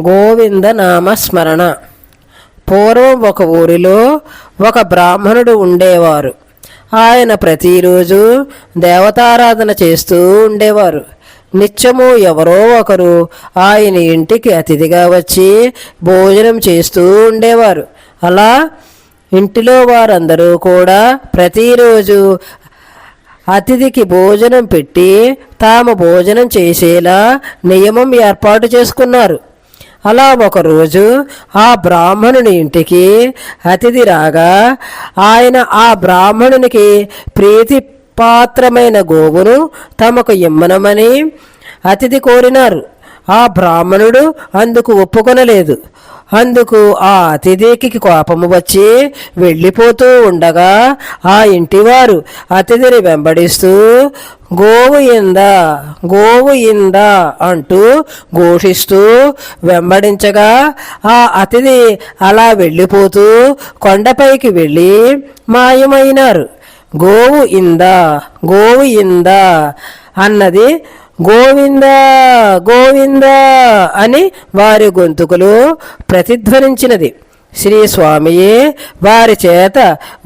గోవింద నామస్మరణ. పూర్వం ఒక ఊరిలో ఒక బ్రాహ్మణుడు ఉండేవారు. ఆయన ప్రతిరోజు దేవతారాధన చేస్తూ ఉండేవారు. నిత్యము ఎవరో ఒకరు ఆయన ఇంటికి అతిథిగా వచ్చి భోజనం చేస్తూ ఉండేవారు. అలా ఇంటిలో వారందరూ కూడా ప్రతిరోజు అతిథికి భోజనం పెట్టి తాము భోజనం చేసేలా నియమం ఏర్పాటు చేసుకున్నారు. అలా ఒకరోజు ఆ బ్రాహ్మణుని ఇంటికి అతిథి రాగా ఆయన ఆ బ్రాహ్మణునికి ప్రీతిపాత్రమైన గోవును తమకు ఇమ్మనమని అతిథి కోరినారు. ఆ బ్రాహ్మణుడు అందుకు ఒప్పుకొనలేదు. అందుకు ఆ అతిథికి కోపము వచ్చి వెళ్ళిపోతూ ఉండగా ఆ ఇంటివారు అతిథిని వెంబడిస్తూ గోవు ఇందా గోవు ఇందా అంటూ ఘోషిస్తూ వెంబడించగా ఆ అతిథి అలా వెళ్ళిపోతూ కొండపైకి వెళ్ళి మాయమైనారు. గోవు ఇందా గోవు ఇందా అన్నది గోవింద గోవింద అని వారి గొంతుకులు ప్రతిధ్వనించినది. శ్రీ స్వామియే వారి చేత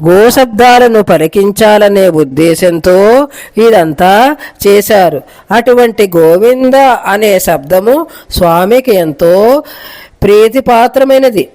గోశబ్దాలను పలికించాలనే ఉద్దేశంతో ఇదంతా చేశారు. అటువంటి గోవింద అనే శబ్దము స్వామికి ఎంతో ప్రీతిపాత్రమైనది.